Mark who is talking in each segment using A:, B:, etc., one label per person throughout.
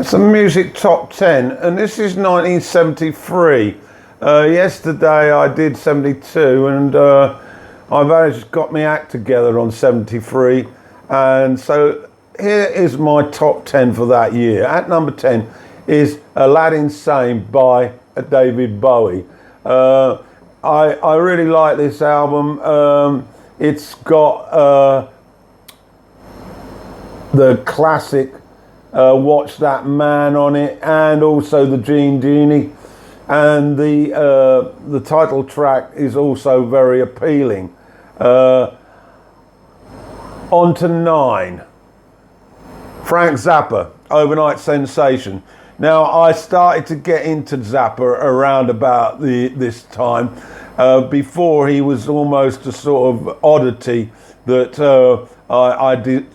A: It's a music top 10, and this is 1973. Yesterday I did 72, and I've just got my act together on 73, and so here is my top 10 for that year. At number 10 is Aladdin Sane by David Bowie. I really like this album. It's got the classic Watch That Man on it, and also the Genie, and the title track is also very appealing. On to 9, Frank Zappa, Overnight Sensation. Now, I started to get into Zappa around about this time. Before, he was almost a sort of oddity that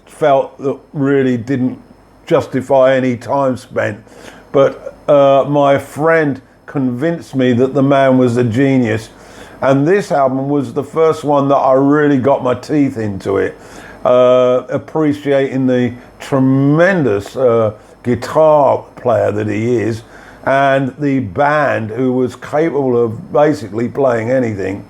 A: felt that really didn't justify any time spent. But my friend convinced me that the man was a genius. And this album was the first one that I really got my teeth into it. Appreciating the tremendous guitar player that he is, and the band who was capable of basically playing anything,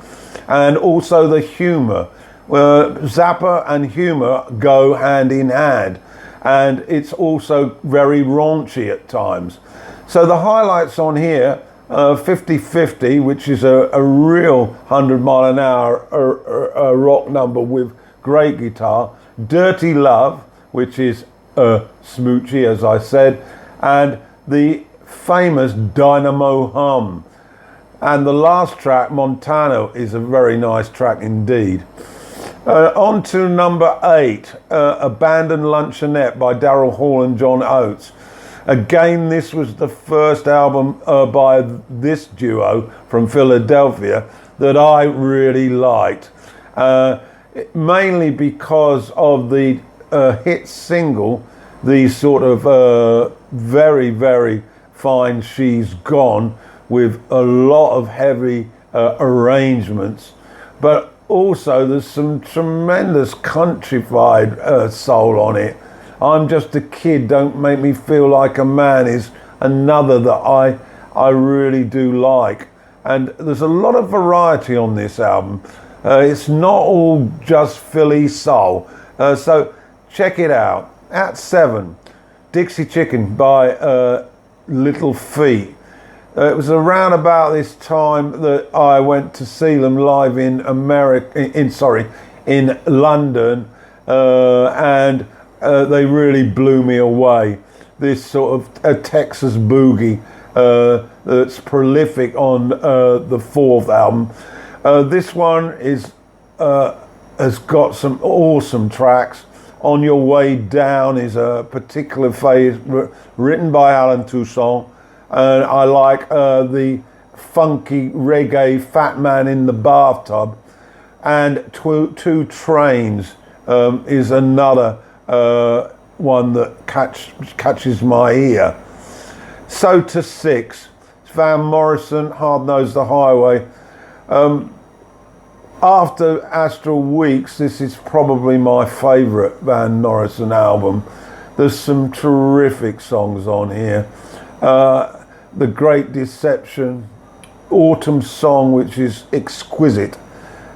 A: and also the humor. Zappa and humor go hand in hand, and it's also very raunchy at times. So the highlights on here, 50/50, which is a real 100 mile an hour rock number with great guitar. Dirty Love, which is smoochy, as I said, and the famous Dynamo Hum. And the last track, Montano, is a very nice track indeed. On to number 8, Abandoned Luncheonette by Daryl Hall and John Oates. Again, this was the first album by this duo from Philadelphia that I really liked. Mainly because of the hit single, the sort of very, very fine She's Gone, with a lot of heavy arrangements, but also there's some tremendous countrified soul on it. I'm Just a Kid, Don't Make Me Feel Like a Man is another that I really do like. And there's a lot of variety on this album. It's not all just Philly soul. So check it out. At 7, Dixie Chicken by Little Feat. It was around about this time that I went to see them live in in London, and they really blew me away. This sort of a Texas boogie that's prolific on the 4th album. This one has got some awesome tracks. On Your Way Down is a particular phase written by Alan Toussaint. And I like the funky reggae Fat Man in the Bathtub. And Two Trains is another one that catches my ear. So to 6, Van Morrison, Hard Knows the Highway. After Astral Weeks, this is probably my favourite Van Morrison album. There's some terrific songs on here. The Great Deception, Autumn Song, which is exquisite.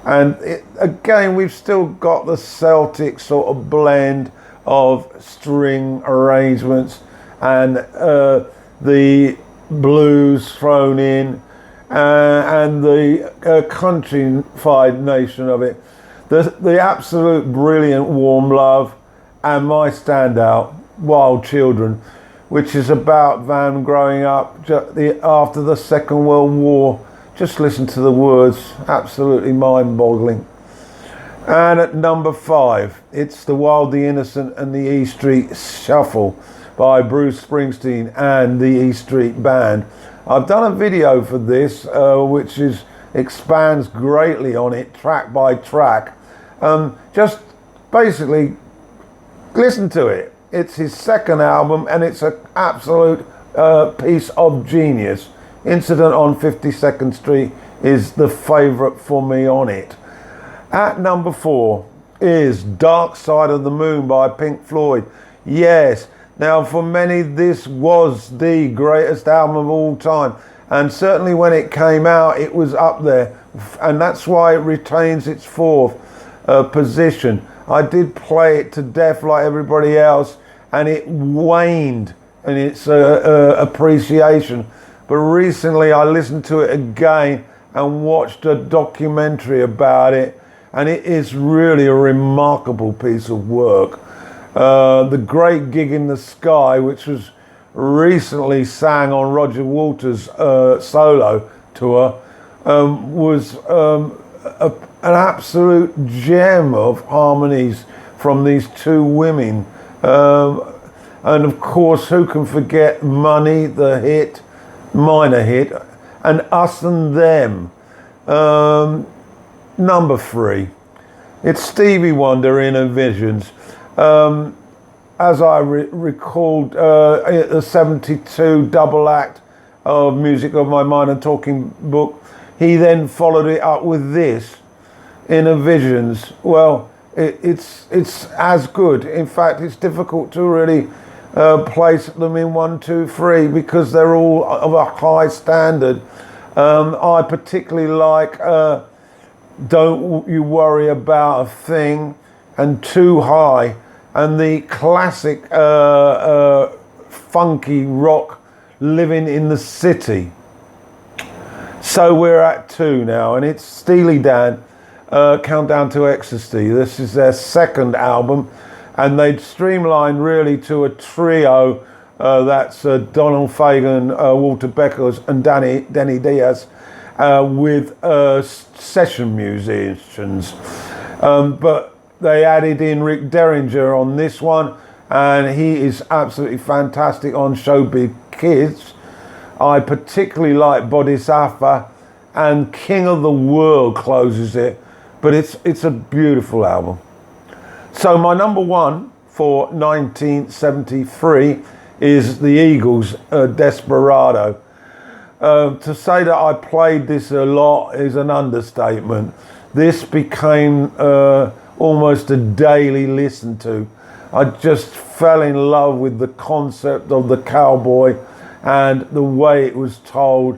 A: And again, we've still got the Celtic sort of blend of string arrangements and the blues thrown in, and the countrified nation of it. The absolute brilliant Warm Love, and my standout, Wild Children, which is about Van growing up after the Second World War. Just listen to the words, absolutely mind-boggling. And at number 5, it's The Wild, the Innocent and the E Street Shuffle by Bruce Springsteen and the E Street Band. I've done a video for this, which expands greatly on it, track by track. Just basically listen to it. It's his second album, and it's an absolute piece of genius. Incident on 52nd Street is the favourite for me on it. At number 4 is Dark Side of the Moon by Pink Floyd. Yes, Now, for many, this was the greatest album of all time. And certainly when it came out, it was up there. And that's why it retains its fourth position. I did play it to death like everybody else, and it waned in its appreciation. But recently I listened to it again and watched a documentary about it, and it is really a remarkable piece of work. The Great Gig in the Sky, which was recently sang on Roger Waters' solo tour, was an absolute gem of harmonies from these two women. And of course, who can forget Money, the hit, minor hit, and Us and Them. Number 3. It's Stevie Wonder, Inner Visions. As I recalled, the 72 double act of Music of My Mind and Talking book, he then followed it up with this, Inner Visions. Well, it's as good. In fact, it's difficult to really place them in 1, 2, 3 because they're all of a high standard. I particularly like Don't You Worry About a Thing and Too High, and the classic funky rock Living in the City. So we're at 2 now, and it's Steely Dan, Countdown to Ecstasy. This is their second album, and they'd streamlined really to a trio. That's Donald Fagen, Walter Beckers, and Denny Diaz, with session musicians. But they added in Rick Derringer on this one, and he is absolutely fantastic on Showbiz Kids. I particularly like Bodhisattva, and King of the World closes it, but it's a beautiful album. So my number 1 for 1973 is the Eagles' Desperado. To say that I played this a lot is an understatement. This became almost a daily listen to. I just fell in love with the concept of the cowboy and the way it was told.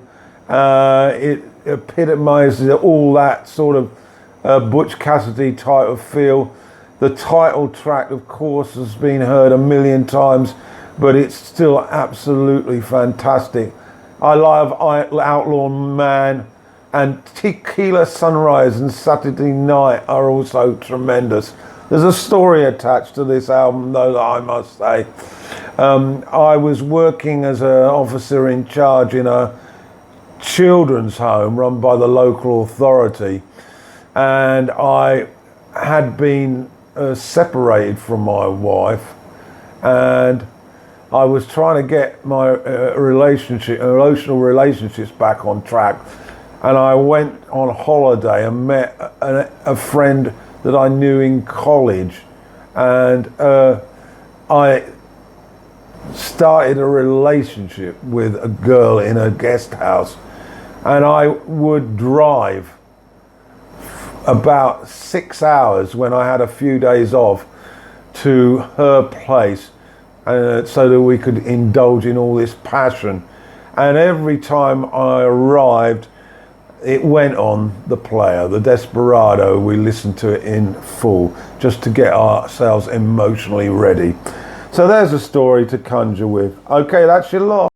A: It epitomizes all that sort of Butch Cassidy type of feel. The title track, of course, has been heard a million times, but it's still absolutely fantastic. I love Outlaw Man, and Tequila Sunrise and Saturday Night are also tremendous. There's a story attached to this album, though, that I must say. I was working as an officer in charge in a children's home run by the local authority, and I had been separated from my wife, and I was trying to get my emotional relationships back on track. And I went on holiday and met a friend that I knew in college, and I started a relationship with a girl in a guest house, and I would drive about 6 hours when I had a few days off to her place, so that we could indulge in all this passion. And every time I arrived, it went on the player, the Desperado. We listened to it in full just to get ourselves emotionally ready. So there's a story to conjure with. Okay, that's your lot.